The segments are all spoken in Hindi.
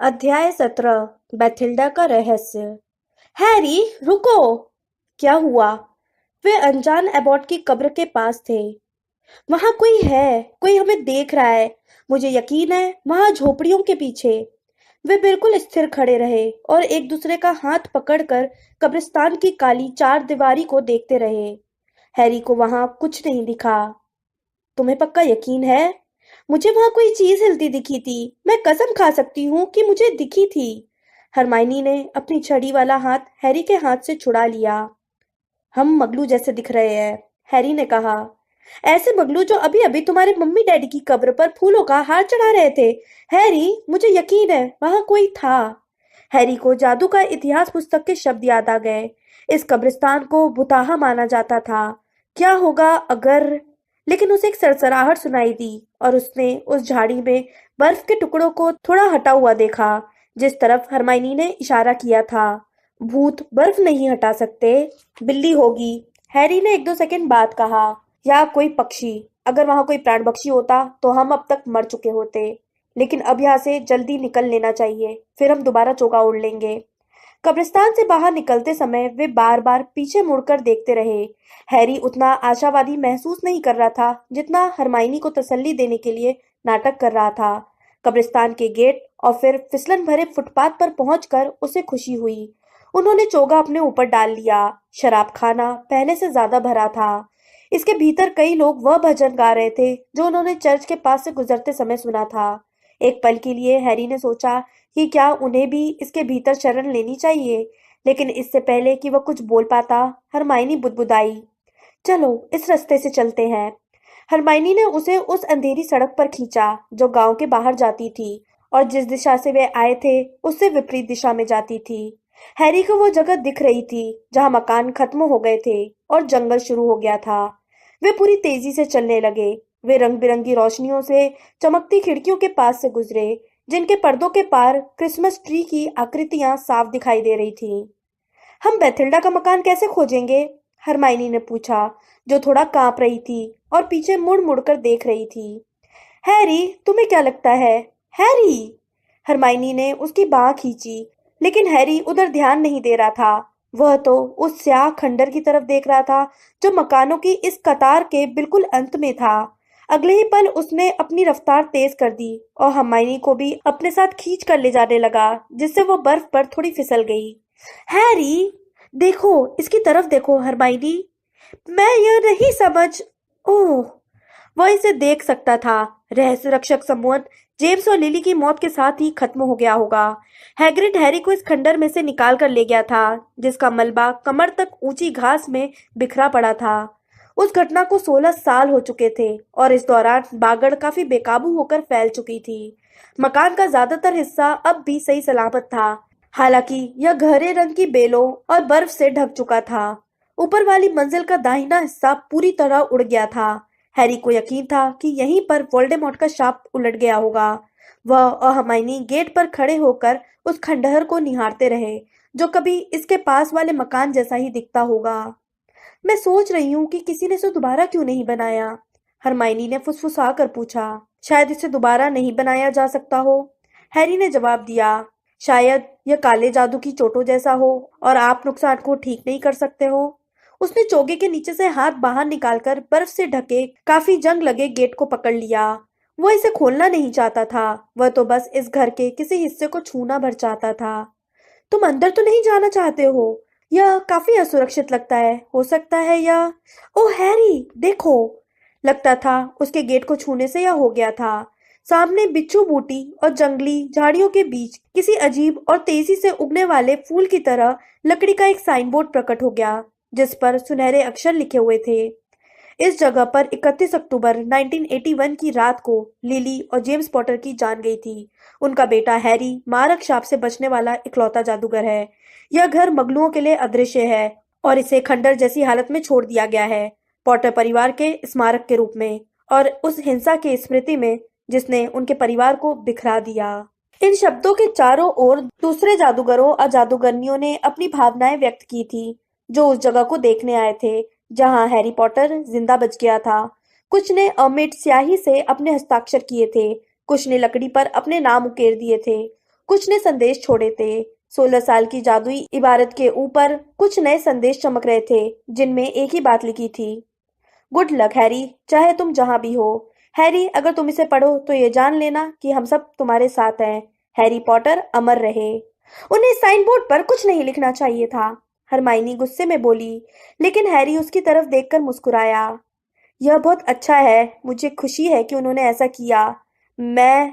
अध्याय 17। बैथिल्डा का रहस्य। हैरी, रुको। क्या हुआ? वे अनजान एबॉट की कब्र के पास थे। वहां कोई है। कोई हमें देख रहा है। मुझे यकीन है, वहां झोपड़ियों के पीछे। वे बिल्कुल स्थिर खड़े रहे और एक दूसरे का हाथ पकड़कर कब्रिस्तान की काली चार दीवारी को देखते रहे। हैरी को वहां कुछ नहीं दिखा। तुम्हें पक्का यकीन है? मुझे वहां कोई चीज हिलती दिखी थी। मैं कसम खा सकती हूँ कि मुझे दिखी थी। हरमाइनी ने अपनी छड़ी वाला हाथ हैरी के हाथ से छुड़ा लिया। हम मगलू जैसे दिख रहे हैं, हैरी ने कहा। ऐसे मगलू जो अभी अभी तुम्हारे मम्मी डैडी की कब्र पर फूलों का हार चढ़ा रहे थे। हैरी, मुझे यकीन है वहां कोई था। हैरी को जादू का इतिहास पुस्तक के शब्द याद आ गए। इस कब्रिस्तान को बुताहा माना जाता था। क्या होगा अगर। लेकिन उसे एक सरसराहट सुनाई दी और उसने उस झाड़ी में बर्फ के टुकड़ों को थोड़ा हटा हुआ देखा, जिस तरफ हरमाइनी ने इशारा किया था। भूत बर्फ नहीं हटा सकते। बिल्ली होगी, हैरी ने एक दो सेकंड बाद कहा। या कोई पक्षी। अगर वहां कोई प्राण पक्षी होता तो हम अब तक मर चुके होते। लेकिन अब यहाँ से जल्दी निकल लेना चाहिए, फिर हम दोबारा चौका ओढ़ लेंगे। कब्रिस्तान से बाहर निकलते समय वे बार बार पीछे मुड़कर देखते रहे। हैरी उतना आशावादी महसूस नहीं कर रहा था जितना हरमाइनी को तसल्ली देने के लिए नाटक कर रहा था। कब्रिस्तान के गेट और फिर फिसलन भरे फुटपाथ पर पहुंचकर उसे खुशी हुई। उन्होंने चोगा अपने ऊपर डाल लिया। शराब खाना पहले से ज्यादा भरा था। इसके भीतर कई लोग वह भजन गा रहे थे जो उन्होंने चर्च के पास से गुजरते समय सुना था। एक पल के लिए हैरी ने सोचा कि क्या उन्हें भी इसके भीतर शरण लेनी चाहिए, लेकिन इससे पहले कि वह कुछ बोल पाता, हरमाइनी बुदबुदाई। चलो इस रास्ते से चलते हैं। हरमाइनी ने उसे उस अंधेरी सड़क पर खींचा जो गांव के बाहर जाती थी और जिस दिशा से वे आए थे उससे विपरीत दिशा में जाती थी। हैरी को वो जगह दिख रही थी जहां मकान खत्म हो गए थे और जंगल शुरू हो गया था। वे पूरी तेजी से चलने लगे। वे रंग बिरंगी रोशनियों से चमकती खिड़कियों के पास से गुजरे, जिनके पर्दों के पार क्रिसमस ट्री की आकृतियां साफ दिखाई दे रही थीं। हम बैथिल्डा का मकान कैसे खोजेंगे? हरमाइनी ने पूछा, जो थोड़ा कांप रही थी और पीछे मुड़ मुड़कर देख रही थी। हैरी, तुम्हें क्या लगता है? हैरी! हरमाइनी ने उसकी बाह खींची, लेकिन हैरी उधर ध्यान नहीं दे रहा था। वह तो उस स्याह खंडर की तरफ देख रहा था जो मकानों की इस कतार के बिल्कुल अंत में था। अगले ही पल उसने अपनी रफ्तार तेज कर दी और हरमाइनी को भी अपने साथ खींच कर ले जाने लगा, जिससे वो बर्फ पर थोड़ी फिसल गई। हैरी, देखो, इसकी तरफ देखो हरमाइनी। मैं यह नहीं समझ। ओह, वह इसे देख सकता था। रहस्य रक्षक समूह जेम्स और लिली की मौत के साथ ही खत्म हो गया होगा। हैग्रिड हैरी को इस खंडर में से निकाल कर ले गया था, जिसका मलबा कमर तक ऊंची घास में बिखरा पड़ा था। उस घटना को 16 साल हो चुके थे और इस दौरान बागड़ काफी बेकाबू होकर फैल चुकी थी। मकान का ज्यादातर हिस्सा अब भी सही सलामत था, हालांकि यह गहरे रंग की बेलों और बर्फ से ढक चुका था। ऊपर वाली मंजिल का दाहिना हिस्सा पूरी तरह उड़ गया था। हैरी को यकीन था कि यहीं पर वोल्डेमॉर्ट का शाप उलट गया होगा। वह और हरमाइनी गेट पर खड़े होकर उस खंडहर को निहारते रहे, जो कभी इसके पास वाले मकान जैसा ही दिखता होगा। मैं सोच रही हूँ कि किसी ने इसे दोबारा क्यों नहीं बनाया, हरमाइनी ने फुसफुसा कर पूछा। शायद इसे दोबारा नहीं बनाया जा सकता हो, हैरी ने जवाब दिया। शायद यह काले जादू की चोटों जैसा हो और आप नुकसान को ठीक नहीं कर सकते हो। उसने चोगे के नीचे से हाथ बाहर निकालकर बर्फ से ढके काफी जंग लगे गेट को पकड़ लिया। वो इसे खोलना नहीं चाहता था, वह तो बस इस घर के किसी हिस्से को छूना भर चाहता था। तुम अंदर तो नहीं जाना चाहते हो? यह काफी असुरक्षित लगता है। हो सकता है यह। ओह हैरी, देखो! लगता था उसके गेट को छूने से यह हो गया था। सामने बिच्छू बूटी और जंगली झाड़ियों के बीच किसी अजीब और तेजी से उगने वाले फूल की तरह लकड़ी का एक साइन बोर्ड प्रकट हो गया, जिस पर सुनहरे अक्षर लिखे हुए थे। इस जगह पर 31 अक्टूबर 1981 की रात को लिली और जेम्स पॉटर की जान गई थी। उनका बेटा हैरी मारक शाप से बचने वाला इकलौता जादूगर है। यह घर मगलुओं के लिए अदृश्य है और इसे खंडर जैसी हालत में छोड़ दिया गया है, पॉटर परिवार के स्मारक के रूप में और उस हिंसा की स्मृति में जिसने उनके परिवार को बिखरा दिया। इन शब्दों के चारों ओर दूसरे जादूगरों और जादूगरनियों ने अपनी भावनाएं व्यक्त की थी, जो उस जगह को देखने आए थे जहां हैरी पॉटर जिंदा बच गया था। कुछ ने अमिट स्याही से अपने हस्ताक्षर किए थे, कुछ ने लकड़ी पर अपने नाम उकेर दिए थे, कुछ ने संदेश छोड़े थे। 16 साल की जादुई इबारत के ऊपर कुछ नए संदेश चमक रहे थे, जिनमें एक ही बात लिखी थी। गुड लक हैरी, चाहे तुम जहां भी हो। हैरी, अगर तुम इसे पढ़ो तो ये जान लेना कि हम सब तुम्हारे साथ हैं। हैरी पॉटर अमर रहे। उन्हें साइन बोर्ड पर कुछ नहीं लिखना चाहिए था, हरमाइनी गुस्से में बोली, लेकिन हैरी उसकी तरफ देखकर मुस्कुराया। यह बहुत अच्छा है, मुझे खुशी है कि उन्होंने ऐसा किया। मैं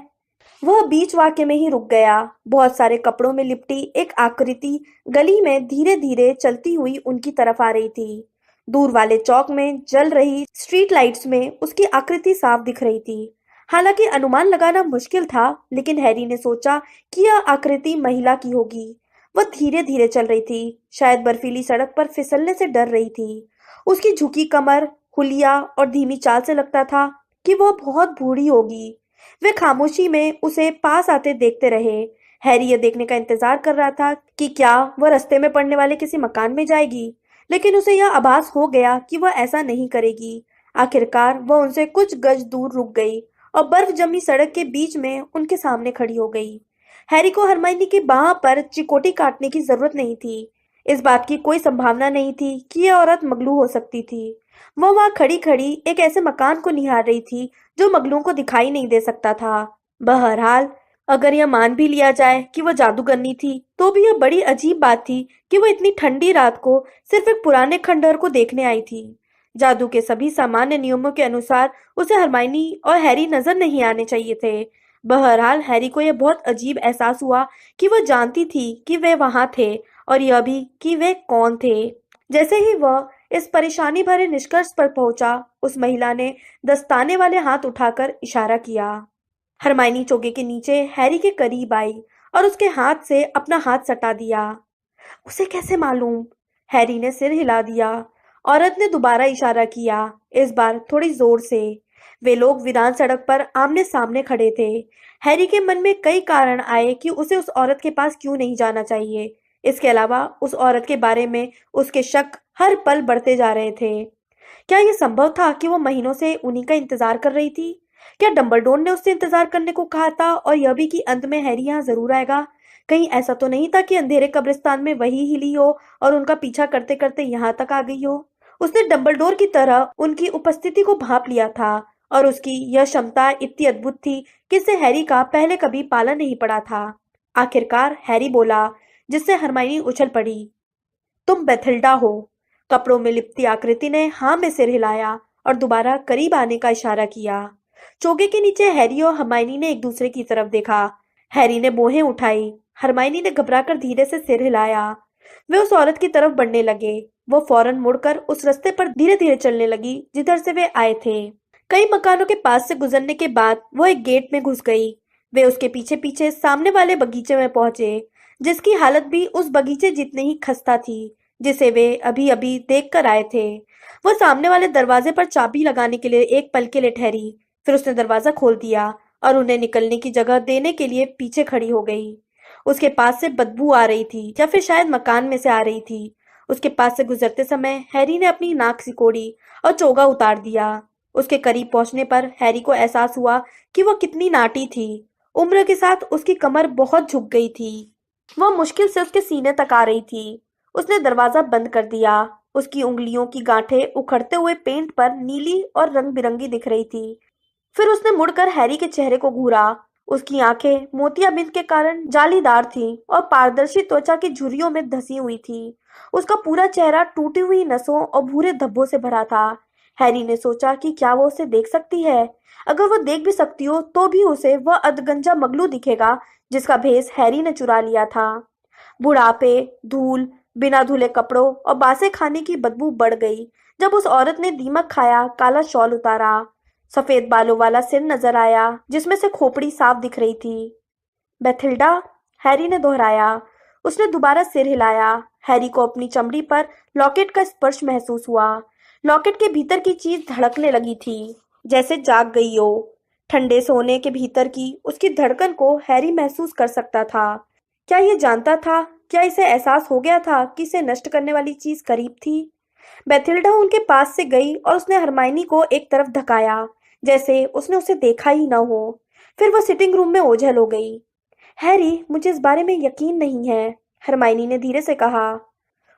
वह बीच वाक्य में ही रुक गया। बहुत सारे कपड़ों में लिपटी एक आकृति गली में धीरे धीरे चलती हुई उनकी तरफ आ रही थी। दूर वाले चौक में जल रही स्ट्रीट लाइट्स में उसकी आकृति साफ दिख रही थी। हालांकि अनुमान लगाना मुश्किल था, लेकिन हैरी ने सोचा कि यह आकृति महिला की होगी। वह धीरे धीरे चल रही थी, शायद बर्फीली सड़क पर फिसलने से डर रही थी। उसकी झुकी कमर, हुलिया और धीमी चाल से लगता था कि वह बहुत बूढ़ी होगी। वे खामोशी में उसे पास आते देखते रहे। हैरी यह देखने का इंतजार कर रहा था कि क्या वह रास्ते में पड़ने वाले किसी मकान में जाएगी, लेकिन उसे यह आभास हो गया कि वह ऐसा नहीं करेगी। आखिरकार वह उनसे कुछ गज दूर रुक गई और बर्फ जमी सड़क के बीच में उनके सामने खड़ी हो गई। हैरी को हरमाइनी की बाह पर चिकोटी काटने की जरूरत नहीं थी। इस बात की कोई संभावना नहीं थी कि यह औरत मगलू हो सकती थी। वह वहां खड़ी खड़ी एक ऐसे मकान को निहार रही थी जो मगलुओं को दिखाई नहीं दे सकता था। बहरहाल, अगर यह मान भी लिया जाए कि वह जादूगरनी थी, तो भी यह बड़ी अजीब बात थी कि वह इतनी ठंडी रात को सिर्फ एक पुराने खंडहर को देखने आई थी। जादू के सभी सामान्य नियमों के अनुसार उसे हरमाइनी और हैरी नजर नहीं आने चाहिए थे। बहरहाल, हैरी को यह बहुत अजीब एहसास हुआ कि वह जानती थी कि वे वहां थे, और यह भी कि वे कौन थे। जैसे ही वह इस परेशानी भरे निष्कर्ष पर पहुंचा, उस महिला ने दस्ताने वाले हाथ उठाकर इशारा किया। हरमाइनी चोगे के नीचे हैरी के करीब आई और उसके हाथ से अपना हाथ सटा दिया। उसे कैसे मालूम? हैरी ने सिर हिला दिया। औरत ने दोबारा इशारा किया, इस बार थोड़ी जोर से। वे लोग वीरान सड़क पर आमने सामने खड़े थे। हैरी के मन में कई कारण आए कि उसे उस औरत के पास क्यों नहीं जाना चाहिए। इसके अलावा उस औरत के बारे में उसके शक हर पल बढ़ते जा रहे थे। क्या यह संभव था कि वो महीनों से उन्हीं का इंतजार कर रही थी? क्या डंबलडोर ने उससे इंतजार करने को कहा था, और यह भी कि अंत में हैरी यहाँ जरूर आएगा? कहीं ऐसा तो नहीं था कि अंधेरे कब्रिस्तान में वही हिली हो और उनका पीछा करते करते यहाँ तक आ गई हो? उसने डंबलडोर की तरह उनकी उपस्थिति को भांप लिया था, और उसकी यह क्षमता इतनी अद्भुत थी कि इससे हैरी का पहले कभी पाला नहीं पड़ा था। आखिरकार हैरी बोला, जिससे हरमाइनी उछल पड़ी, तुम बेथिल्डा हो। कपड़ों में लिपटी आकृति ने हाँ में सिर हिलाया और दोबारा करीब आने का इशारा किया। चोगे के नीचे हैरी और हरमाइनी ने एक दूसरे की तरफ देखा। हैरी ने बोहें उठाई, हरमाइनी ने घबराकर धीरे से सिर हिलाया। वे उस औरत की तरफ बढ़ने लगे। वो फौरन मुड़कर उस रास्ते पर धीरे धीरे चलने लगी जिधर से वे आए थे। कई मकानों के पास से गुजरने के बाद वो एक गेट में घुस गई। वे उसके पीछे पीछे सामने वाले बगीचे में पहुंचे, जिसकी हालत भी उस बगीचे जितनी ही खस्ता थी जिसे वे अभी अभी देख कर आए थे। वो सामने वाले दरवाजे पर चाबी लगाने के लिए एक पल के लिए ठहरी, फिर उसने दरवाजा खोल दिया और उन्हें निकलने की जगह देने के लिए पीछे खड़ी हो गई। उसके पास से बदबू आ रही थी, या फिर शायद मकान में से आ रही थी। उसके पास से गुजरते समय हैरी ने अपनी नाक सिकोड़ी और चोगा उतार दिया। उसके करीब पहुंचने पर हैरी को एहसास हुआ कि वह कितनी नाटी थी। उम्र के साथ उसकी कमर बहुत झुक गई थी। वह मुश्किल से उसके सीने तक आ रही थी। उसने दरवाजा बंद कर दिया। उसकी उंगलियों की गांठें उखड़ते हुए पेंट पर नीली और रंग बिरंगी दिख रही थी। फिर उसने मुड़कर हैरी के चेहरे को घूरा। उसकी आंखें मोतियाबिंद के कारण जालीदार थीं और पारदर्शी त्वचा की झुर्रियों में धसी हुई थी। उसका पूरा चेहरा टूटी हुई नसों और भूरे धब्बों से भरा था। हैरी ने सोचा कि क्या वो उसे देख सकती है? अगर वो देख भी सकती हो तो भी उसे वह अधगंजा मगलू दिखेगा जिसका भेस हैरी ने चुरा लिया था। बुढ़ापे, धूल, बिना धुले कपड़ों और बासे खाने की बदबू बढ़ गई जब उस औरत ने दीमक खाया काला शॉल उतारा। सफेद बालों वाला सिर नजर आया जिसमें से खोपड़ी साफ दिख रही थी। बेथिल्डा, हैरी ने दोहराया। उसने दोबारा सिर हिलाया। हैरी को अपनी चमड़ी पर लॉकेट का स्पर्श महसूस हुआ। लॉकेट के भीतर की चीज धड़कने लगी थी, जैसे जाग गई हो। ठंडे सोने के भीतर की उसकी धड़कन को हैरी महसूस कर सकता था। क्या ये जानता था? क्या इसे एहसास हो गया था कि इसे नष्ट करने वाली चीज करीब थी? बेथिल्डा उनके पास से गई और उसने हरमाइनी को एक तरफ धकाया, जैसे उसने उसे देखा ही न हो। फिर वो सिटिंग रूम में ओझल हो गई। हैरी, मुझे इस बारे में यकीन नहीं है, हरमाइनी ने धीरे से कहा।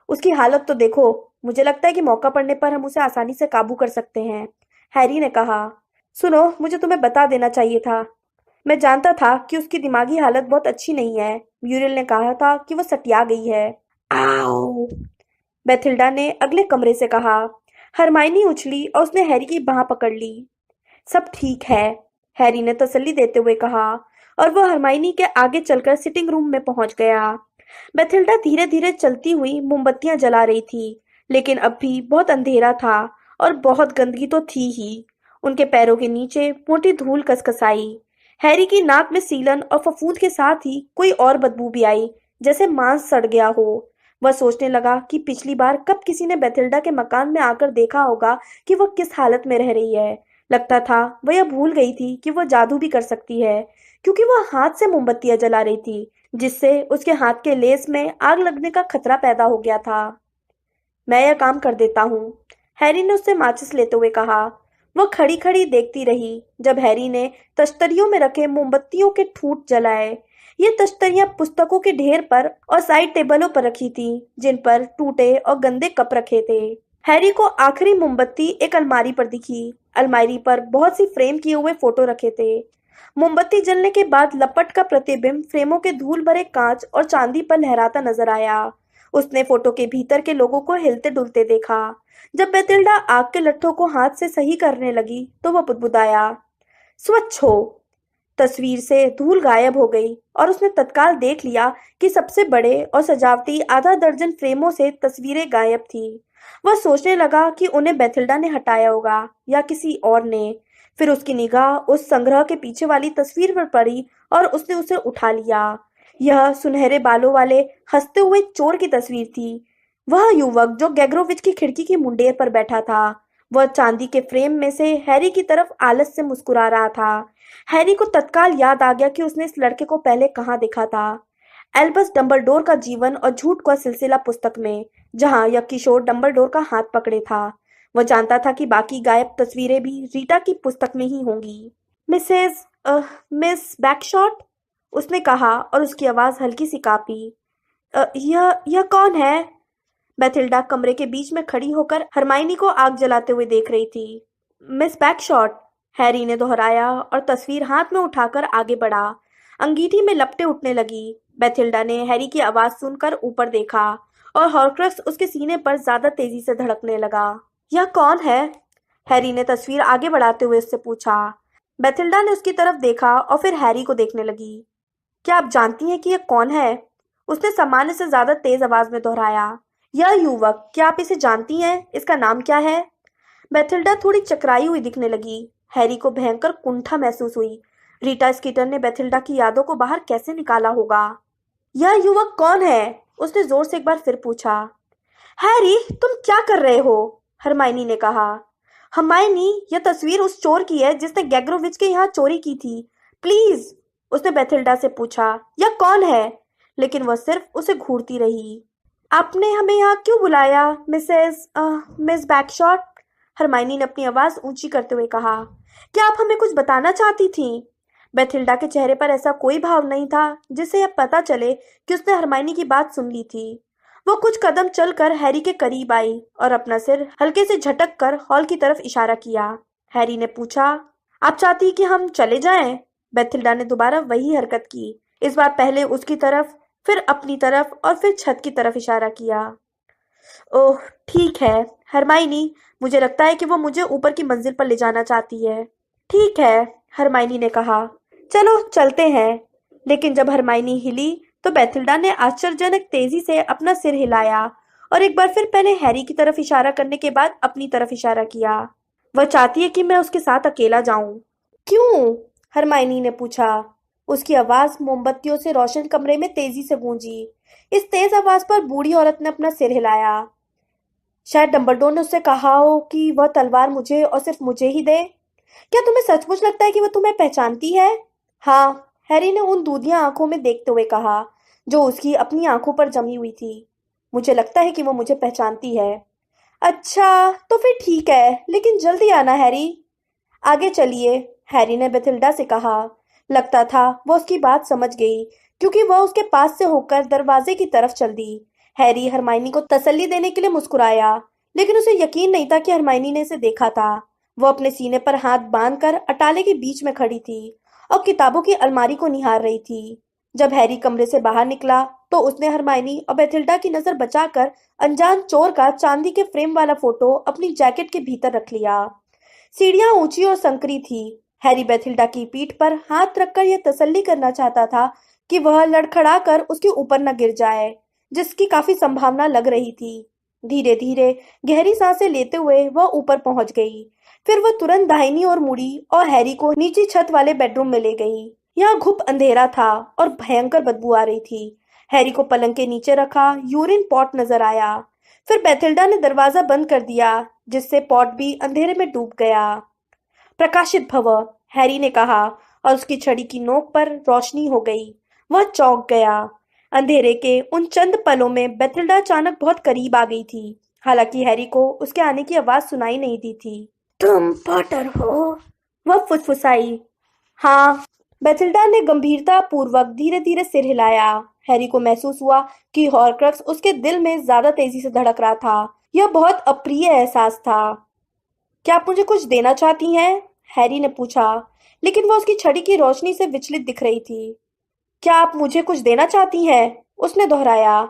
उसकी हालत तो देखो, मुझे लगता है कि मौका पड़ने पर हम उसे आसानी से काबू कर सकते हैं, हैरी ने कहा। सुनो, मुझे तुम्हें बता देना चाहिए था। मैं जानता था कि उसकी दिमागी हालत बहुत अच्छी नहीं है। म्यूरियल ने कहा था कि वो सटिया गई है। आओ! बेथिल्डा ने अगले कमरे से कहा। हरमाइनी उछली और उसने हैरी की बाह पकड़ ली। सब ठीक है, हैरी ने तसल्ली देते हुए कहा, और वह हरमाइनी के आगे चलकर सिटिंग रूम में पहुंच गया। बेथिल्डा धीरे धीरे चलती हुई मोमबत्तियां जला रही थी, लेकिन अब भी बहुत अंधेरा था और बहुत गंदगी तो थी ही। उनके पैरों के नीचे मोटी धूल कसकसाई। हैरी की नाक में सीलन और फफूंद के साथ ही कोई और बदबू भी आई, जैसे मांस सड़ गया हो। वह सोचने लगा कि पिछली बार कब किसी ने बेथिल्डा के मकान में आकर देखा होगा कि वह किस हालत में रह रही है। लगता था वह यह भूल गई थी कि वह जादू भी कर सकती है, क्योंकि वह हाथ से मोमबत्तियां जला रही थी, जिससे उसके हाथ के लेस में आग लगने का खतरा पैदा हो गया था। मैं यह काम कर देता हूँ, हैरी ने उससे माचिस लेते हुए कहा। वह खड़ी खड़ी देखती रही जब हैरी ने तश्तरियों में रखे मोमबत्तियों के ठूंठ जलाए। ये तश्तरियां पुस्तकों के ढेर पर और साइड टेबलों पर रखी थी, जिन पर टूटे और गंदे कप रखे थे। हैरी को आखिरी मोमबत्ती एक अलमारी पर दिखी। अलमारी पर बहुत सी फ्रेम किए हुए फोटो रखे थे। मोमबत्ती जलने के बाद लपट का प्रतिबिंब फ्रेमों के धूल भरे कांच और चांदी पर लहराता नजर आया। उसने फोटो के भीतर के लोगों को हिलते डुलते देखा। जब बेतिल्डा आग के लट्ठों को हाथ से सही करने लगी तो वह बुदबुदाया, स्वच्छ हो। तस्वीर से धूल गायब हो गई और उसने तत्काल देख लिया कि सबसे बड़े और सजावटी आधा दर्जन फ्रेमों से तस्वीरें गायब थी। वह सोचने लगा कि उन्हें बेथिल्डा ने हटाया होगा या किसी और ने। फिर उसकी निगाह उस संग्रह के पीछे वाली तस्वीर पर पड़ी और उसने उसे उठा लिया। यह सुनहरे बालों वाले हंसते हुए चोर की तस्वीर थी। वह युवक जो गैग्रोविच की खिड़की की मुंडेर पर बैठा था। वह चांदी के फ्रेम में से हैरी की तरफ आलस से मुस्कुरा रहा था। हैरी को तत्काल याद आ गया कि उसने इस लड़के को पहले कहाँ देखा था। एल्बस डंबलडोर का जीवन और झूठ का सिलसिला पुस्तक में, जहां यह किशोर डंबलडोर का हाथ पकड़े था। वह जानता था कि बाकी गायब तस्वीरें भी रीटा की पुस्तक में ही होंगी। मिसेस मिस बैकशॉट, उसने कहा और उसकी आवाज हल्की सी कांपी। यह कौन है? बेथिल्डा कमरे के बीच में खड़ी होकर हरमाइनी को आग जलाते हुए देख रही थी। मिस बैकशॉट, हैरी ने दोहराया और तस्वीर हाथ में उठाकर आगे बढ़ा। अंगीठी में लपटें उठने लगी। बेथिल्डा ने हैरी की आवाज सुनकर ऊपर देखा और हॉर्क्रक्स उसके सीने पर ज्यादा तेजी से धड़कने लगा। यह कौन है? हैरी ने तस्वीर आगे बढ़ाते हुए उससे पूछा। बेथिल्डा ने उसकी तरफ देखा और फिर हैरी को देखने लगी। क्या आप जानती हैं कि यह कौन है? उसने सामान्य से ज्यादा तेज आवाज में दोहराया। यह युवक, क्या आप इसे जानती हैं? इसका नाम क्या है? बेथिल्डा थोड़ी चकराई हुई दिखने लगी। हैरी को भयंकर कुंठा महसूस हुई। रीटा स्कीटर ने बेथिल्डा की यादों को बाहर कैसे निकाला होगा? यह युवक कौन है? उसने जोर से एक बार फिर पूछा। हैरी, तुम क्या कर रहे हो? हरमाइनी ने कहा। हरमाइनी, यह तस्वीर उस चोर की है जिसने गैग्रोविच के यहाँ चोरी की थी। प्लीज, उसने बेथिल्डा से पूछा। यह कौन है? लेकिन वह सिर्फ उसे घूरती रही। आपने हमें यहाँ क्यों बुलाया, मिस बैकशॉट? हरमाइनी ने अपनी आवाज ऊंची करते हुए कहा। क्या आप हमें कुछ बताना चाहती थीं? बेथिल्डा के चेहरे पर ऐसा कोई भाव नहीं था जिससे यह पता चले कि उसने हरमाइनी की बात सुन ली थी। वो कुछ कदम चलकर हैरी के करीब आई और अपना सिर हल्के से झटक कर हॉल की तरफ इशारा किया। हैरी ने पूछा, आप चाहती कि हम चले जाएं? बेथिल्डा ने दोबारा वही हरकत की। इस बार पहले उसकी तरफ, फिर अपनी तरफ और फिर छत की तरफ इशारा किया। ओह, ठीक है हरमाइनी, मुझे लगता है कि वो मुझे ऊपर की मंजिल पर ले जाना चाहती है। ठीक है, हरमाइनी ने कहा। चलो चलते हैं। लेकिन जब हरमाइनी हिली तो बेथिल्डा ने आश्चर्यजनक तेजी से अपना सिर हिलाया और एक बार फिर पहले हैरी की तरफ इशारा करने के बाद अपनी तरफ इशारा किया। वह चाहती है कि मैं उसके साथ अकेला जाऊं। क्यों? हरमाइनी ने पूछा। उसकी आवाज मोमबत्तियों से रोशन कमरे में तेजी से गूंजी। इस तेज आवाज पर बूढ़ी औरत ने अपना सिर हिलाया। शायद डंबलडोर ने उससे कहा हो कि वह तलवार मुझे और सिर्फ मुझे ही दे। क्या तुम्हें सचमुच लगता है कि वह तुम्हें पहचानती है? हाँ, हैरी ने उन दूधिया आंखों में देखते हुए कहा, जो उसकी अपनी आंखों पर जमी हुई थी। मुझे लगता है कि वो मुझे पहचानती है। अच्छा, तो फिर ठीक है, लेकिन जल्दी आना हैरी। आगे चलिए, हैरी ने बेथिल्डा से कहा। लगता था वो उसकी बात समझ गई, क्योंकि वह उसके पास से होकर दरवाजे की तरफ चल दी। हैरी हरमाइनी को तसल्ली देने के लिए मुस्कुराया, लेकिन उसे यकीन नहीं था कि हरमाइनी ने इसे देखा था। वह अपने सीने पर हाथ बांधकर अटाले के बीच में खड़ी थी और किताबों की अलमारी को निहार रही थी। जब हैरी कमरे से बाहर निकला तो उसने हरमाइनी और बेथिल्डा की नजर बचाकर अनजान चोर का चांदी के फ्रेम वाला फोटो अपनी जैकेट के भीतर रख लिया। सीढ़ियां ऊंची और संकरी थी। हैरी बेथिल्डा की पीठ पर हाथ रखकर यह तसल्ली करना चाहता था कि वह लड़खड़ाकर उसके ऊपर न गिर जाए, जिसकी काफी संभावना लग रही थी। धीरे धीरे गहरी सांसें लेते हुए वह ऊपर पहुंच गई। फिर वह तुरंत दाहिनी ओर मुड़ी और हैरी को नीची छत वाले बेडरूम में ले गई। यहाँ घुप अंधेरा था और भयंकर बदबू आ रही थी। हैरी को पलंग के नीचे रखा यूरिन पॉट नजर आया। फिर बेथिल्डा ने दरवाजा बंद कर दिया, जिससे पॉट भी अंधेरे में डूब गया। प्रकाशित भव, हैरी ने कहा, और उसकी छड़ी की नोक पर रोशनी हो गई। वह चौंक गया। अंधेरे के उन चंद पलों में बेथिल्डा अचानक बहुत करीब आ गई थी। हालांकि हैरी को उसके आने की आवाज सुनाई नहीं दी थी। तुम पॉटर हो? वह फुसफुसाई। हाँ। बेथिल्डा ने गंभीरता पूर्वक धीरे धीरे सिर हिलाया। हैरी को महसूस हुआ कि हॉर्क्रक्स उसके दिल में ज्यादा तेजी से धड़क रहा था। यह बहुत अप्रिय एहसास था। क्या आप मुझे कुछ देना चाहती हैं? हैरी ने पूछा, लेकिन वह उसकी छड़ी की रोशनी से विचलित दिख रही थी। क्या आप मुझे कुछ देना चाहती हैं? उसने दोहराया।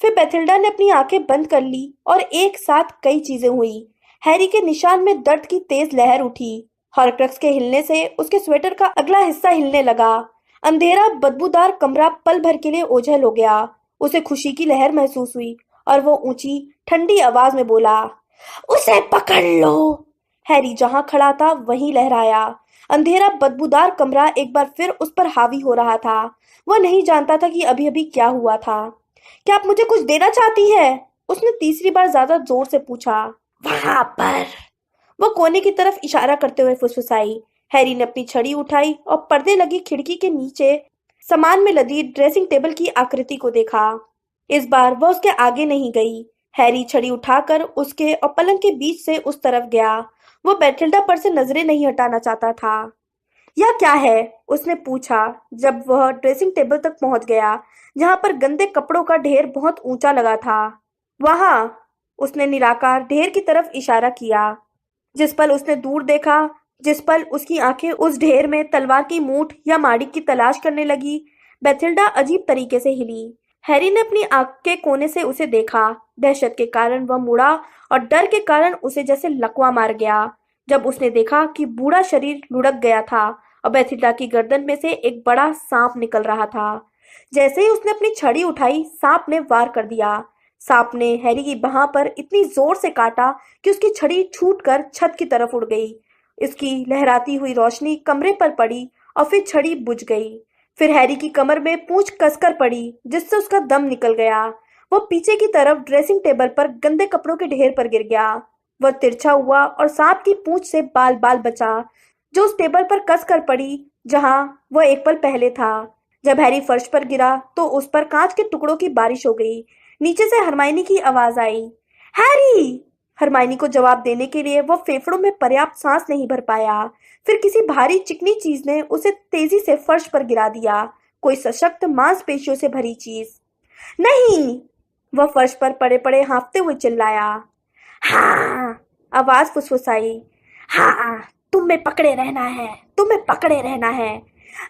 फिर बेथिल्डा ने अपनी आंखें बंद कर ली और एक साथ कई चीजें हुई। हैरी के निशान में दर्द की तेज लहर उठी। हॉर्क्रक्स के हिलने से उसके स्वेटर का अगला हिस्सा हिलने लगा। अंधेरा बदबूदार कमरा पल भर के लिए ओझल हो गया। उसे खुशी की लहर महसूस हुई और वो ऊंची ठंडी आवाज में बोला, उसे पकड़ लो। हैरी जहां खड़ा था वहीं लहराया। अंधेरा बदबूदार कमरा एक बार फिर उस पर हावी हो रहा था। वह नहीं जानता था कि अभी अभी क्या हुआ था। क्या आप मुझे कुछ देना चाहती है? उसने तीसरी बार ज्यादा जोर से पूछा। वहां पर, वह कोने की तरफ इशारा करते हुए फुसफुसाई। हैरी ने अपनी छड़ी उठाई और पर्दे लगी खिड़की के नीचे सामान में लदी ड्रेसिंग टेबल की आकृति को देखा। इस बार वह उसके आगे नहीं गई। हैरी छड़ी उठाकर उसके और पलंग के बीच से उस तरफ गया। वह बेथिल्डा पर से नजरें नहीं हटाना चाहता था। यह क्या है? उसने पूछा जब वह ड्रेसिंग टेबल तक पहुंच गया, जहां पर गंदे कपड़ों का ढेर बहुत ऊंचा लगा था। वहां, उसने निराकार ढेर की तरफ इशारा किया। जिस पल उसने दूर देखा, जिस पल उसकी आंखें उस ढेर में तलवार की मूठ या माड़ी की तलाश करने लगी, बेथिल्डा अजीब तरीके से हिली। हैरी ने अपनी आंख के कोने से उसे देखा। दहशत के कारण वह मुड़ा और डर के कारण उसे जैसे लकवा मार गया जब उसने देखा कि बूढ़ा शरीर लुढ़क गया था और बेथिल्डा की गर्दन में से एक बड़ा सांप निकल रहा था। जैसे ही उसने अपनी छड़ी उठाई, सांप ने वार कर दिया। सांप ने हैरी की बाह पर इतनी जोर से काटा कि उसकी छड़ी छूटकर छत की तरफ उड़ गई। इसकी लहराती हुई रोशनी कमरे पर पड़ी और फिर छड़ी बुझ गई। फिर हैरी की कमर में पूंछ कसकर पड़ी, जिससे उसका दम निकल गया। वह पीछे की तरफ ड्रेसिंग टेबल पर गंदे कपड़ों के ढेर पर गिर गया। वह तिरछा हुआ और सांप की पूंछ से बाल बाल बचा, जो उस टेबल पर कस कर पड़ी जहां वह एक पल पहले था। जब हैरी फर्श पर गिरा तो उस पर कांच के टुकड़ों की बारिश हो गई। नीचे से हरमाइनी की आवाज आई, हैरी! हरमाइनी को जवाब देने के लिए वह फेफड़ों में पर्याप्त सांस नहीं भर पाया। फिर किसी भारी चिकनी चीज ने उसे तेजी से फर्श पर गिरा दिया, कोई सशक्त मांसपेशियों से भरी चीज। नहीं! वह फर्श पर पड़े पड़े हाँफते हुए चिल्लाया। हाँ! आवाज फुसफुसाई। हाँ, तुम्हें पकड़े रहना है, तुम्हें पकड़े रहना है।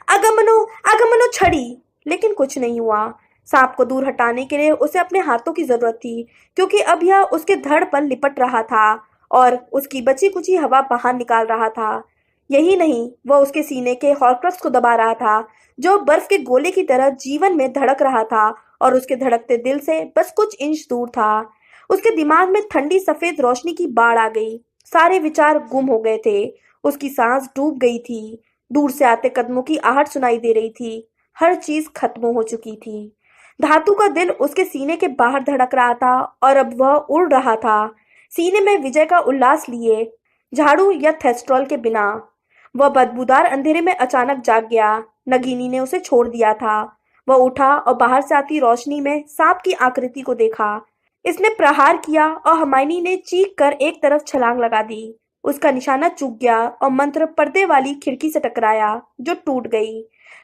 आगमनो, आगमनो छड़ी! लेकिन कुछ नहीं हुआ। सांप को दूर हटाने के लिए उसे अपने हाथों की जरूरत थी, क्योंकि अब यह उसके धड़ पर लिपट रहा था और उसकी बची कुची हवा बाहर निकाल रहा था। यही नहीं, वह उसके सीने के हॉर्क्रक्स को दबा रहा था, जो बर्फ के गोले की तरह जीवन में धड़क रहा था और उसके धड़कते दिल से बस कुछ इंच दूर था। उसके दिमाग में ठंडी सफेद रोशनी की बाढ़ आ गई। सारे विचार गुम हो गए थे। उसकी सांस डूब गई थी। दूर से आते कदमों की आहट सुनाई दे रही थी। हर चीज खत्म हो चुकी थी। धातु का दिल उसके सीने के बाहर धड़क रहा था और अब वह उड़ रहा था, सीने में विजय का उल्लास लिए, झाड़ू या थेस्ट्रॉल के बिना। वह बदबूदार अंधेरे में अचानक जाग गया। नगीनी ने उसे छोड़ दिया था। वह उठा और बाहर से आती रोशनी में सांप की आकृति को देखा। इसने प्रहार किया और हरमाइनी ने चीख कर एक तरफ छलांग लगा दी। उसका निशाना चूक गया और मंत्र पर्दे वाली खिड़की से टकराया, जो टूट गई।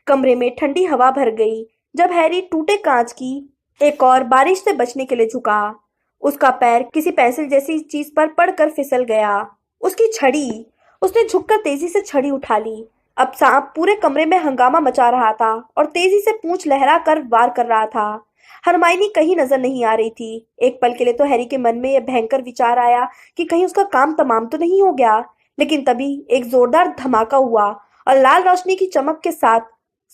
कमरे में ठंडी हवा भर गई, जब हैरी टूटे कांच की एक और बारिश से बचने के लिए झुका, उसका पैर किसी पेंसिल जैसी चीज पर पड़कर फिसल गया। उसकी छड़ी। उसने झुककर तेजी से छड़ी उठा ली। अब सांप पूरे कमरे में हंगामा मचा रहा था और तेजी से पूंछ लहरा कर वार कर रहा था। हरमाइनी कहीं नजर नहीं आ रही थी। एक पल के लिए तो हैरी के मन में यह भयंकर विचार आया कि कहीं उसका काम तमाम तो नहीं हो गया। लेकिन तभी एक जोरदार धमाका हुआ और लाल रोशनी की चमक के साथ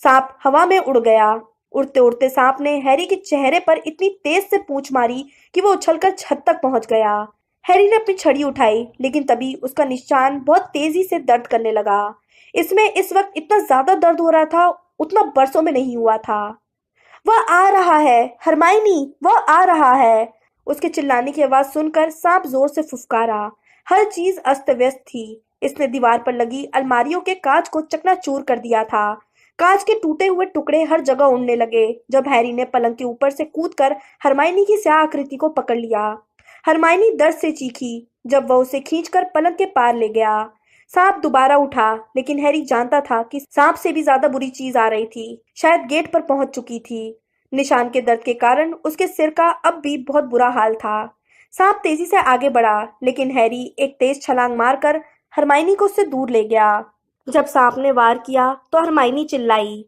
सांप हवा में उड़ गया। उड़ते उड़ते सांप ने हैरी के चेहरे पर इतनी तेज से पूंछ मारी कि वो उछलकर छत तक पहुंच गया। हैरी ने अपनी छड़ी उठाई, लेकिन तभी उसका निशान बहुत तेजी से दर्द करने लगा। इसमें इस वक्त इतना ज्यादा दर्द हो रहा था, उतना बरसों में नहीं हुआ था। वह आ रहा है, हरमाइनी, वह आ रहा है। उसके चिल्लाने की आवाज सुनकर सांप जोर से फुफकारा। हर चीज अस्त व्यस्त थी। इसने दीवार पर लगी अलमारियों के कांच को चकनाचूर कर दिया था। कांच के टूटे हुए टुकड़े हर जगह उड़ने लगे जब हैरी ने पलंग के ऊपर से कूदकर हरमाइनी की स्याह आकृति को पकड़ लिया। हरमाइनी दर्द से चीखी जब वह उसे खींचकर पलंग के पार ले गया। सांप दोबारा उठा, लेकिन हैरी जानता था कि सांप से भी ज्यादा बुरी चीज आ रही थी। शायद गेट पर पहुंच चुकी थी। निशान के दर्द के कारण उसके सिर का अब भी बहुत बुरा हाल था। सांप तेजी से आगे बढ़ा, लेकिन हैरी एक तेज छलांग मारकर हरमाइनी को उससे दूर ले गया। जब सांप ने वार किया तो हरमाइनी चिल्लाई,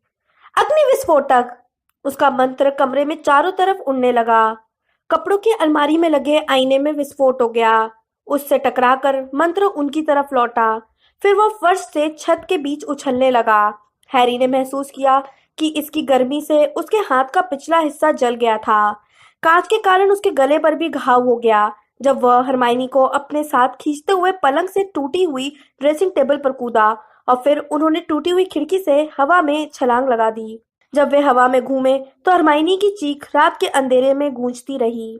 अग्नि विस्फोटक। उसका मंत्र कमरे में चारों तरफ उड़ने लगा। कपड़ों की अलमारी में लगे आईने में विस्फोट हो गया। उससे टकराकर मंत्र उनकी तरफ लौटा। फिर वो फर्श से छत के बीच उछलने लगा। हैरी ने महसूस किया कि इसकी गर्मी से उसके हाथ का पिछला हिस्सा जल गया था। कांच के कारण उसके गले पर भी घाव हो गया जब वह हरमाइनी को अपने साथ खींचते हुए पलंग से टूटी हुई ड्रेसिंग टेबल पर कूदा और फिर उन्होंने टूटी हुई खिड़की से हवा में छलांग लगा दी। जब वे हवा में घूमे तो हरमाइनी की चीख रात के अंधेरे में गूंजती रही।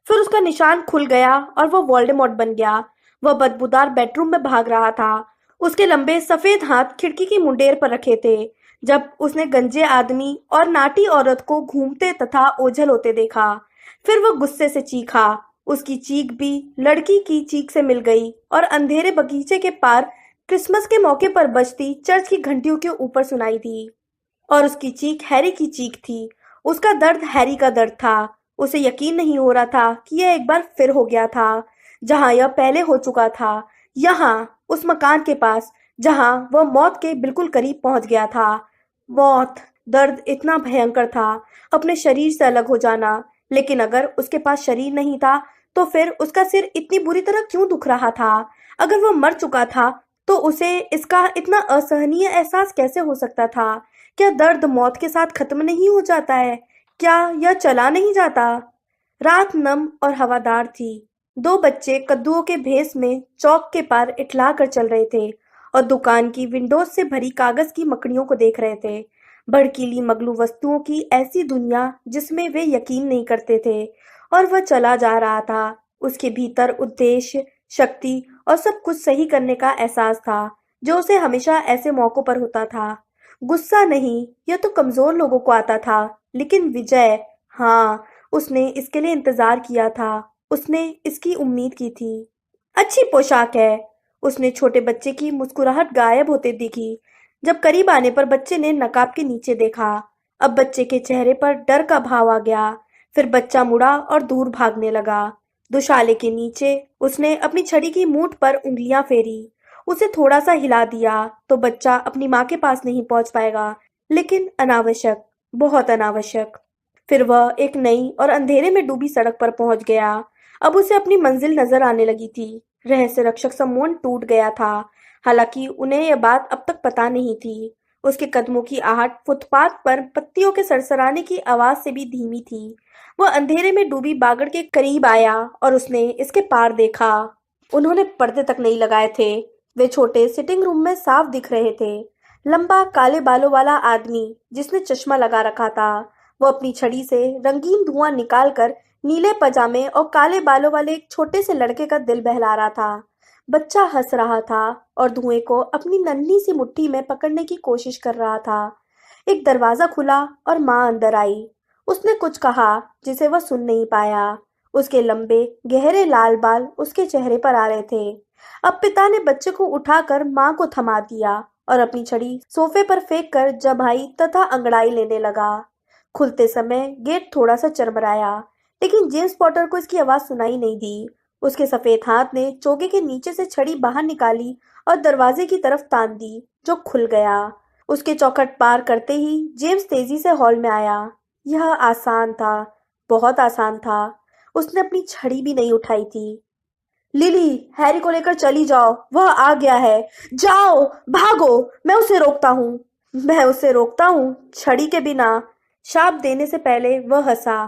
फिर उसका निशान खुल गया और वो वोल्डेमॉर्ट बन गया। वह बदबूदार बेडरूम में भाग रहा था। उसके लंबे सफेद हाथ खिड़की की मुंडेर पर रखे थे। जब उसने गंजे आदमी और नाटी औरत को घूमते तथा ओझल होते देखा, फिर वो गुस्से से चीखा। उसकी चीख भी लड़की की चीख से मिल गई और अंधेरे बगीचे के पार क्रिसमस के मौके पर बजती चर्च की घंटियों के ऊपर सुनाई दी। और उसकी चीख हैरी की चीख थी। उसका दर्द हैरी का दर्द था। उसे यकीन नहीं हो रहा था कि यह एक बार फिर हो गया था, जहां यह पहले हो चुका था। यहाँ, उस मकान के पास, जहां वह मौत के बिल्कुल करीब पहुंच गया था। मौत। दर्द इतना भयंकर था, अपने शरीर से अलग हो जाना। लेकिन अगर उसके पास शरीर नहीं था, तो फिर उसका सिर इतनी बुरी तरह क्यों दुख रहा था? अगर वह मर चुका था, तो उसे इसका इतना असहनीय एहसास कैसे हो सकता था? क्या दर्द मौत के साथ खत्म नहीं हो जाता है? क्या यह चला नहीं जाता? रात नम और हवादार थी। दो बच्चे कद्दुओं के भेस में चौक के पार इठला कर चल रहे थे और दुकान की विंडोज से भरी कागज की मकड़ियों को देख रहे थे। भड़कीली मगलू वस्तुओं की ऐसी दुनिया जिसमें वे यकीन नहीं करते थे। और वह चला जा रहा था। उसके भीतर उद्देश्य, शक्ति और सब कुछ सही करने का एहसास था, जो उसे हमेशा ऐसे मौकों पर होता था। गुस्सा नहीं, यह तो कमजोर लोगों को आता था, लेकिन विजय, हाँ, उसने इसके लिए इंतजार किया था। उसने इसकी उम्मीद की थी। अच्छी पोशाक है। उसने छोटे बच्चे की मुस्कुराहट गायब होते देखी। जब करीब आने पर बच्चे ने नकाब के नीचे देखा। अब बच्चे के चेहरे पर डर का भाव आ गया। फिर बच्चा मुड़ा और दूर भागने लगा। दुशाले के नीचे उसने अपनी छड़ी की मूठ पर उंगलियां फेरी। उसे थोड़ा सा हिला दिया तो बच्चा अपनी माँ के पास नहीं पहुंच पाएगा, लेकिन अनावश्यक, बहुत अनावश्यक। फिर वह एक नई और अंधेरे में डूबी सड़क पर पहुंच गया। अब उसे अपनी मंजिल नजर आने लगी थी। रहस्य रक्षक सम्मोहन टूट गया था, हालांकि उन्हें यह बात अब तक पता नहीं थी। उसके कदमों की आहट फुटपाथ पर पत्तियों के सरसराने की आवाज से भी धीमी थी। वह अंधेरे में डूबी बागड़ के करीब आया और उसने इसके पार देखा। उन्होंने पर्दे तक नहीं लगाए थे। वे छोटे सिटिंग रूम में साफ दिख रहे थे। लंबा काले बालों वाला आदमी जिसने चश्मा लगा रखा था, वो अपनी छड़ी से रंगीन धुआं निकालकर नीले पजामे और काले बालों वाले एक छोटे से लड़के का दिल बहला रहा था। बच्चा हंस रहा था और धुएं को अपनी नन्ही सी मुट्ठी में पकड़ने की कोशिश कर रहा था। एक दरवाजा खुला और माँ अंदर आई। उसने कुछ कहा जिसे वह सुन नहीं पाया। उसके लंबे गहरे लाल बाल उसके चेहरे पर आ रहे थे। अब पिता ने बच्चे को उठाकर माँ को थमा दिया और अपनी छड़ी सोफे पर फेंक कर जमाई तथा अंगड़ाई लेने लगा। खुलते समय गेट थोड़ा सा चरमराया, लेकिन जेम्स पॉटर को इसकी आवाज सुनाई नहीं दी। उसके सफेद हाथ ने चौके के नीचे से छड़ी बाहर निकाली और दरवाजे की तरफ तान दी, जो खुल गया। उसके चौखट पार करते ही जेम्स तेजी से हॉल में आया। यह आसान था, बहुत आसान था। उसने अपनी छड़ी भी नहीं उठाई थी। लिली, हैरी को लेकर चली जाओ, वह आ गया है। जाओ, भागो, मैं उसे रोकता हूँ। मैं उसे रोकता हूँ, छड़ी के बिना। शाप देने से पहले वह हंसा।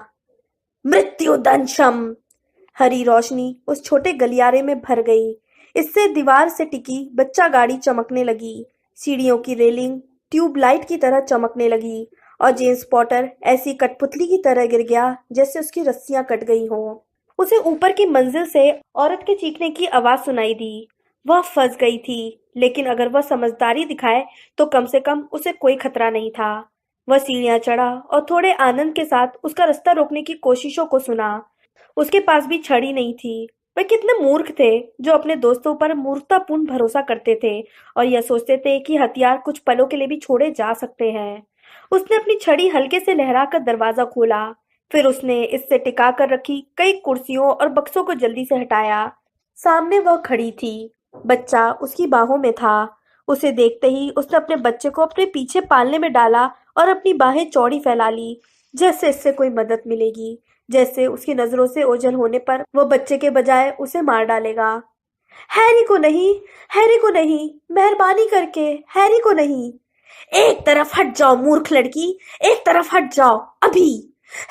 मृत्यु दंशम। हरी रोशनी उस छोटे गलियारे में भर गई। इससे दीवार से टिकी बच्चा गाड़ी चमकने लगी। सीढ़ियों की रेलिंग ट्यूबलाइट की तरह चमकने लगी और जेम्स पॉटर ऐसी कठपुतली की तरह गिर गया जैसे उसकी रस्सियां कट गई हों। उसे ऊपर की मंजिल से औरत के चीखने की आवाज सुनाई दी। वह फंस गई थी, लेकिन अगर वह समझदारी दिखाए तो कम से कम उसे कोई खतरा नहीं था। वह सीढ़ियां चढ़ा और थोड़े आनंद के साथ उसका रास्ता रोकने की कोशिशों को सुना। उसके पास भी छड़ी नहीं थी। वे कितने मूर्ख थे जो अपने दोस्तों पर मूर्खतापूर्ण भरोसा करते थे और यह सोचते थे कि हथियार कुछ पलों के लिए भी छोड़े जा सकते हैं। उसने अपनी छड़ी हल्के से लहराकर दरवाजा खोला। फिर उसने इससे टिका कर रखी कई कुर्सियों और बक्सों को जल्दी से हटाया। सामने वह खड़ी थी। बच्चा उसकी बाहों में था। उसे देखते ही उसने अपने बच्चे को अपने पीछे पालने में डाला और अपनी बाहें चौड़ी फैला ली, जैसे इससे कोई मदद मिलेगी, जैसे उसकी नजरों से ओझल होने पर वह बच्चे के बजाय उसे मार डालेगा। हैरी को नहीं, हैरी को नहीं, मेहरबानी करके हैरी को नहीं। एक तरफ हट जाओ मूर्ख लड़की, एक तरफ हट जाओ अभी।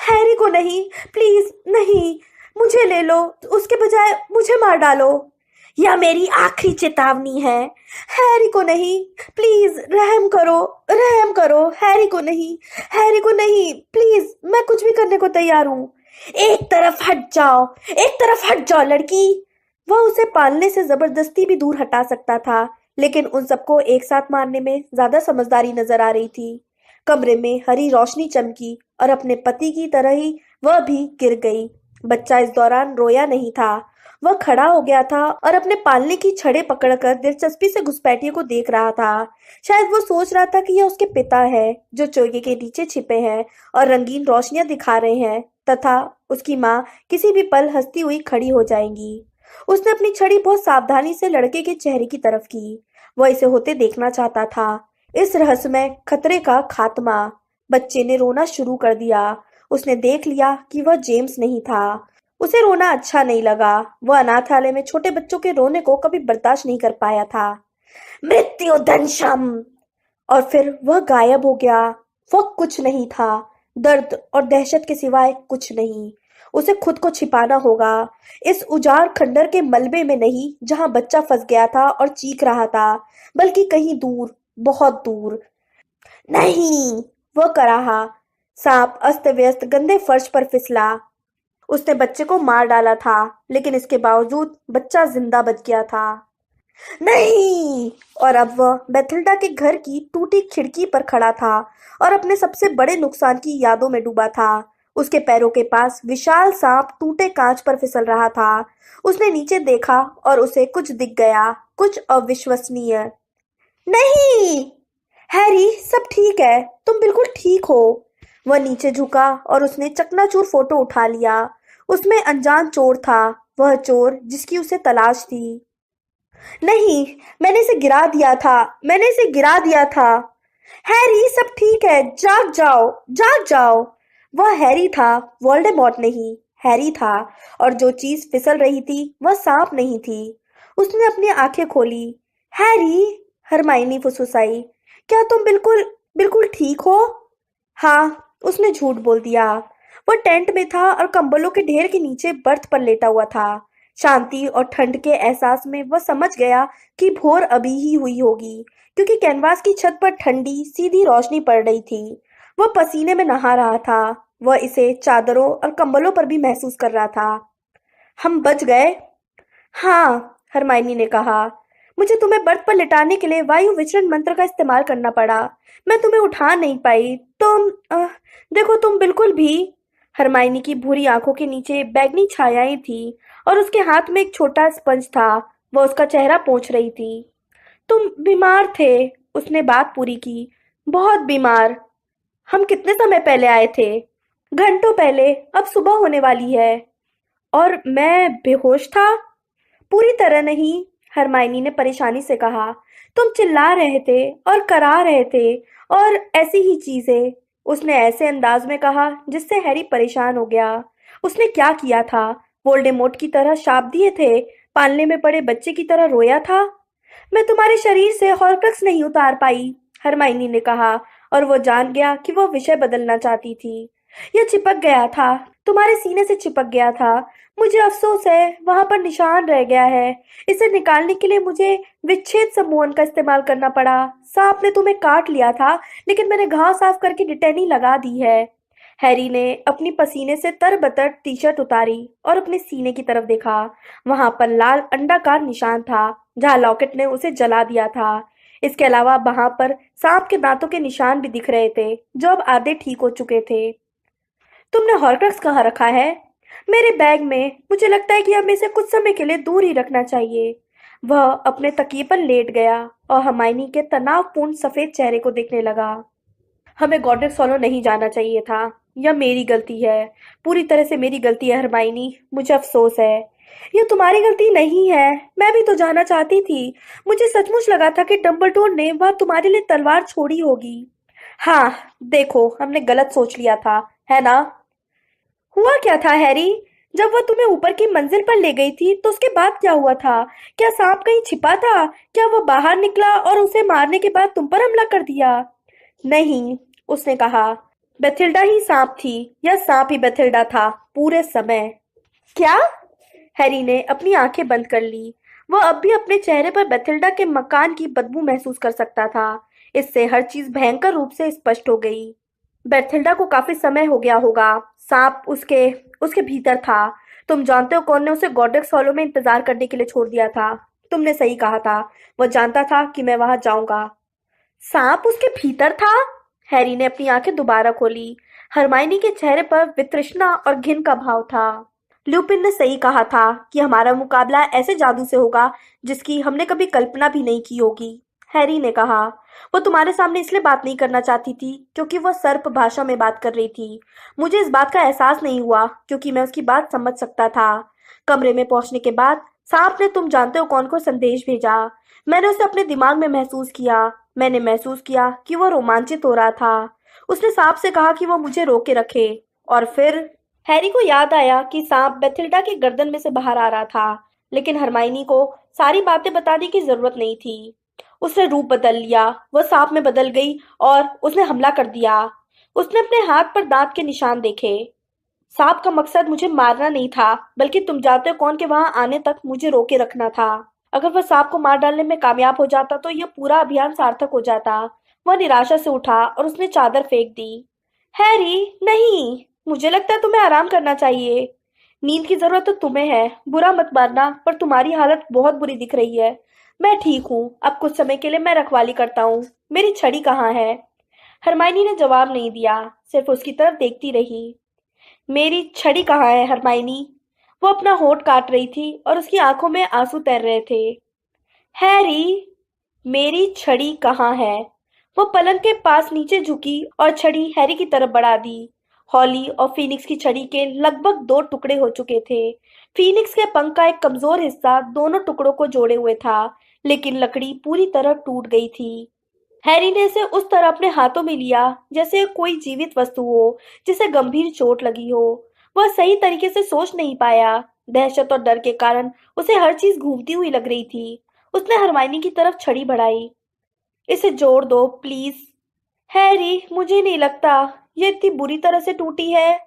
हैरी को नहीं, प्लीज नहीं। मुझे ले लो, उसके बजाय मुझे मार डालो। यह मेरी आखिरी चेतावनी है। हैरी को नहीं, प्लीज रहम करो, रहम करो। हैरी को नहीं, हैरी को नहीं, प्लीज, मैं कुछ भी करने को तैयार हूँ। एक तरफ हट जाओ, एक तरफ हट जाओ लड़की। वह उसे पालने से जबरदस्ती भी दूर हटा सकता था, लेकिन उन सबको एक साथ मारने में ज्यादा समझदारी नजर आ रही थी। कमरे में हरी रोशनी चमकी और अपने पति की तरह ही वह भी गिर गई। बच्चा इस दौरान रोया नहीं था। वह खड़ा हो गया था और अपने पालने की छड़ें पकड़कर दिलचस्पी से घुसपैठियों को देख रहा था। शायद वो सोच रहा था कि यह उसके पिता है जो चोगे के नीचे छिपे हैं और रंगीन रोशनियां दिखा रहे हैं, तथा उसकी माँ किसी भी पल हंसती हुई खड़ी हो जाएंगी। उसने अपनी छड़ी बहुत सावधानी से लड़के के चेहरे की तरफ की। वह इसे होते देखना चाहता था। इस रहस्यमय खतरे का खात्मा। बच्चे ने रोना शुरू कर दिया। उसने देख लिया कि वह जेम्स नहीं था। उसे रोना अच्छा नहीं लगा। वह अनाथालय में छोटे बच्चों के रोने को कभी बर्दाश्त नहीं कर पाया था। मृत्यु दंशम। और फिर वह गायब हो गया। वह कुछ नहीं था, दर्द और दहशत के सिवाय कुछ नहीं। उसे खुद को छिपाना होगा, इस उजाड़ खंडर के मलबे में नहीं जहां बच्चा फंस गया था और चीख रहा था, बल्कि कहीं दूर, बहुत दूर। नहीं, वह कराहा। सांप अस्त व्यस्त गंदे फर्श पर फिसला। उसने बच्चे को मार डाला था, लेकिन इसके बावजूद बच्चा जिंदा बच गया था। नहीं! और अब वह बेथल्डा के घर की टूटी खिड़की पर खड़ा था और अपने सबसे बड़े नुकसान की यादों में डूबा था। उसके पैरों के पास विशाल सांप टूटे कांच पर फिसल रहा था। उसने नीचे देखा और उसे कुछ दिख गया, कुछ अविश्वसनीय। नहीं! हैरी, सब ठीक है, तुम बिल्कुल ठीक हो। वह नीचे झुका और उसने चकनाचूर फोटो उठा लिया। उसमें अनजान चोर था, वह चोर जिसकी उसे तलाश थी। नहीं, मैंने इसे गिरा दिया था, मैंने इसे गिरा दिया था। हैरी, सब ठीक है, जाग जाओ, जाग जाओ। वह हैरी था, वोल्डेमॉर्ट नहीं, हैरी था। और जो चीज फिसल रही थी वह सांप नहीं थी। उसने अपनी आंखें खोली। हैरी, हरमाइनी फुसफुसाई, क्या तुम बिल्कुल बिल्कुल ठीक हो? हाँ, उसने झूठ बोल दिया। वह टेंट में था और कंबलों के ढेर के नीचे बर्थ पर लेटा हुआ था। शांति और ठंड के एहसास में वह समझ गया कि भोर अभी ही हुई होगी, क्योंकि कैनवास की छत पर ठंडी सीधी रोशनी पड़ रही थी। वह पसीने में नहा रहा था। वह इसे चादरों और कंबलों पर भी महसूस कर रहा था। हम बच गए। हाँ, हरमाइनी ने कहा। मुझे तुम्हें बर्थ पर लिटाने के लिए वायु विचरण मंत्र का इस्तेमाल करना पड़ा। मैं तुम्हें उठा नहीं पाई। देखो, तुम बिल्कुल भी। हरमाइनी की भूरी आंखों के नीचे बैगनी छायाएं थी और उसके हाथ में एक छोटा स्पंज था। वह उसका चेहरा पोंछ रही थी। तुम बीमार थे, उसने बात पूरी की। बहुत बीमार। हम कितने समय पहले आए थे? घंटों पहले। अब सुबह होने वाली है। और मैं बेहोश था? पूरी तरह नहीं, हरमाइनी ने परेशानी से कहा। तुम चिल्ला रहे थे और करा रहे थे और ऐसी ही चीजें। उसने ऐसे अंदाज में कहा जिससे हैरी परेशान हो गया। उसने क्या किया था? वोल्डेमॉर्ट की तरह शाप दिए थे? पालने में पड़े बच्चे की तरह रोया था? मैं तुम्हारे शरीर से हॉर्क्रक्स नहीं उतार पाई, हरमाइनी ने कहा, और वो जान गया कि वो विषय बदलना चाहती थी। यह चिपक गया था, तुम्हारे सीने से चिपक गया था। मुझे अफसोस है, वहां पर निशान रह गया है। इसे निकालने के लिए मुझे विच्छेद सम्मोहन का इस्तेमाल करना पड़ा। सांप ने तुम्हें काट लिया था, लेकिन मैंने घाव साफ करके डिटेनी लगा दी है। हैरी ने अपनी पसीने से तरबतर टी शर्ट उतारी और अपने सीने की तरफ देखा। वहां पर लाल अंडाकार निशान था, जहां लॉकेट ने उसे जला दिया था। इसके अलावा वहां पर सांप के दांतों के निशान भी दिख रहे थे, जो अब आधे ठीक हो चुके थे। तुमने हॉर्क्रक्स कहाँ रखा है? मेरे बैग में। मुझे लगता है कि हमें इसे कुछ समय के लिए दूर ही रखना चाहिए। वह अपने तकिए पर लेट गया और हरमाइनी के तनावपूर्ण सफेद चेहरे को देखने लगा। हमें गॉड्रिक्स हॉलो नहीं जाना चाहिए था। यह मेरी गलती है, पूरी तरह से मेरी गलती है हरमाइनी। मुझे अफसोस है। यह तुम्हारी गलती नहीं है। मैं भी तो जाना चाहती थी। मुझे सचमुच लगा था कि डंबलडोर ने वह तुम्हारे लिए तलवार छोड़ी होगी। हाँ, देखो, हमने गलत सोच लिया था, है ना? हुआ क्या था हैरी? जब वह तुम्हें ऊपर की मंजिल पर ले गई थी तो उसके बाद क्या हुआ था? क्या सांप कहीं छिपा था? क्या वह बाहर निकला और उसे मारने के बाद तुम पर हमला कर दिया? नहीं, उसने कहा। बेथिल्डा ही सांप थी। यह सांप ही बेथिल्डा था पूरे समय। क्या? हैरी ने अपनी आंखें बंद कर ली। वह अब भी अपने चेहरे पर बेथिल्डा के मकान की बदबू महसूस कर सकता था। इससे हर चीज भयंकर रूप से स्पष्ट हो गई। बेथिल्डा को काफी समय हो गया होगा। सांप उसके उसके भीतर था। तुम जानते हो कौन ने उसे गॉडेक्स हॉलो में इंतजार करने के लिए छोड़ दिया था? तुमने सही कहा था। वह जानता था कि मैं वहां जाऊंगा। सांप उसके भीतर था? हैरी ने अपनी आंखें दोबारा खोली। हरमाइनी के चेहरे पर वितृष्णा और घिन का भाव था। ल्यूपिन ने सही कहा था कि हमारा मुकाबला ऐसे जादू से होगा जिसकी हमने कभी कल्पना भी नहीं की होगी, हैरी ने कहा। वो तुम्हारे सामने इसलिए बात नहीं करना चाहती थी क्योंकि वह सर्प भाषा में बात कर रही थी। मुझे इस बात का एहसास नहीं हुआ क्योंकि मैं उसकी बात समझ सकता था। कमरे में पहुंचने के बाद सांप ने तुम जानते हो कौन को संदेश भेजा। मैंने उसे अपने दिमाग में महसूस किया। मैंने महसूस किया कि वह रोमांचित हो रहा था। उसने सांप से कहा कि वह मुझे रोके रखे। और फिर हैरी को याद आया कि सांप बेथिल्डा की गर्दन में से बाहर आ रहा था, लेकिन हरमाइनी को सारी बातें बताने की जरूरत नहीं थी। उसने रूप बदल लिया। वह सांप में बदल गई और उसने हमला कर दिया। उसने अपने हाथ पर दांत के निशान देखे। सांप का मकसद मुझे मारना नहीं था, बल्कि तुम जानते हो कौन के वहां आने तक मुझे रोके रखना था। अगर वह सांप को मार डालने में कामयाब हो जाता तो यह पूरा अभियान सार्थक हो जाता। वह निराशा से उठा और उसने चादर फेंक दी। हैरी, नहीं, मुझे लगता है तुम्हें आराम करना चाहिए। नींद की जरूरत तो तुम्हें है। बुरा मत मानना, पर तुम्हारी हालत बहुत बुरी दिख रही है। मैं ठीक हूँ। अब कुछ समय के लिए मैं रखवाली करता हूँ। मेरी छड़ी कहाँ है? हरमाइनी ने जवाब नहीं दिया, सिर्फ उसकी तरफ देखती रही। मेरी छड़ी कहाँ है हरमाइनी? वो अपना होठ काट रही थी और उसकी आंखों में आंसू तैर रहे थे। हैरी, मेरी छड़ी कहाँ है? वो पलंग के पास नीचे झुकी और छड़ी हैरी की तरफ बढ़ा दी। हॉली और फीनिक्स की छड़ी के लगभग दो टुकड़े हो चुके थे। फीनिक्स के पंख का एक कमजोर हिस्सा दोनों टुकड़ों को जोड़े हुए था, लेकिन लकड़ी पूरी तरह टूट गई थी। हैरी ने इसे उस तरह अपने हाथों में लिया जैसे कोई जीवित वस्तु हो जिसे गंभीर चोट लगी हो। वह सही तरीके से सोच नहीं पाया। दहशत और डर के कारण उसे हर चीज घूमती हुई लग रही थी। उसने हरमाइनी की तरफ छड़ी बढ़ाई। इसे जोड़ दो, प्लीज। हैरी, मुझे नहीं लगता ये इतनी बुरी तरह से टूटी है।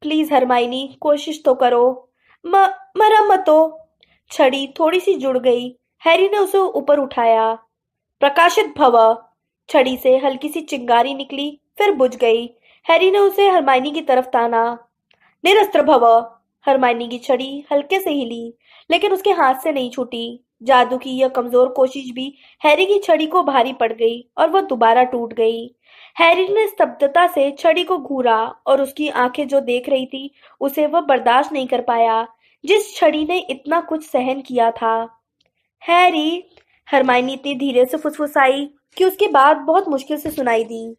प्लीज हरमाइनी, कोशिश तो करो। म मरा मत हो। छड़ी थोड़ी सी जुड़ गई। हैरी ने उसे ऊपर उठाया। प्रकाशित भव। छड़ी से हल्की सी चिंगारी निकली, फिर बुझ गई। हैरी ने उसे हरमाइनी की तरफ ताना। निरस्त्र भव। हरमाइनी की छड़ी हल्के से हिली, लेकिन उसके हाथ से नहीं छूटी। जादू की यह कमजोर कोशिश भी हैरी की छड़ी को भारी पड़ गई और वह दोबारा टूट गई। हैरी ने स्तब्धता से छड़ी को घूरा और उसकी आंखें जो देख रही थी उसे वह बर्दाश्त नहीं कर पाया, जिस छड़ी ने इतना कुछ सहन किया था। हैरी, हरमाइनी इतनी धीरे से फुसफुसाई कि उसकी बात बहुत मुश्किल से सुनाई दी।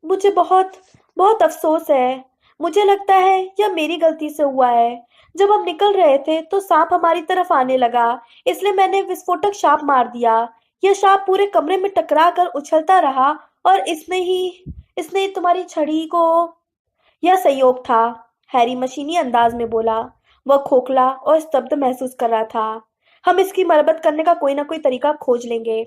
मुझे बहुत बहुत अफसोस है। मुझे लगता है यह मेरी गलती से हुआ है। जब हम निकल रहे थे तो सांप हमारी तरफ आने लगा, इसलिए मैंने विस्फोटक शाप मार दिया। यह शाप पूरे कमरे में टकरा कर उछलता रहा और इसने तुम्हारी छड़ी को। यह संयोग था, हैरी मशीनी अंदाज में बोला। वह खोखला और स्तब्ध महसूस कर रहा था। हम इसकी मरम्मत करने का कोई ना कोई तरीका खोज लेंगे।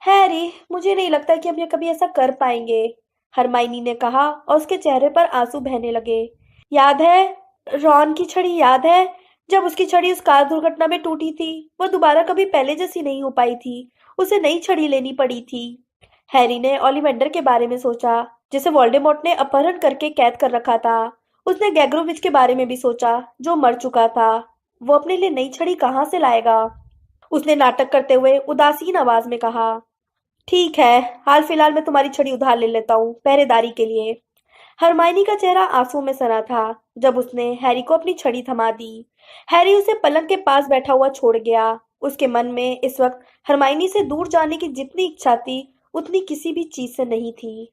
हैरी, मुझे नहीं लगता कि हम ये कभी ऐसा कर पाएंगे, हरमाइनी ने कहा और उसके चेहरे पर आंसू बहने लगे। याद है, रॉन की छड़ी याद है? जब उसकी छड़ी उस कार दुर्घटना में टूटी थी, वह दोबारा कभी पहले जैसी नहीं हो पाई थी। उसे नई छड़ी लेनी पड़ी थी। हैरी ने ओलिवेंडर के बारे में सोचा, जिसे वोल्डेमॉर्ट ने अपहरण करके कैद कर रखा था। उसने गैग्रोविच के बारे में भी सोचा, जो मर चुका था। वो अपने लिए नई छड़ी कहाँ से लाएगा? उसने नाटक करते हुए उदासीन आवाज में कहा, ठीक है, हाल फिलहाल मैं तुम्हारी छड़ी उधार ले लेता हूँ, पहरेदारी के लिए। हरमाइनी का चेहरा आंसुओं में सना था जब उसने हैरी को अपनी छड़ी थमा दी। हैरी उसे पलंग के पास बैठा हुआ छोड़ गया। उसके मन में इस वक्त हरमाइनी से दूर जाने की जितनी इच्छा थी, उतनी किसी भी चीज से नहीं थी।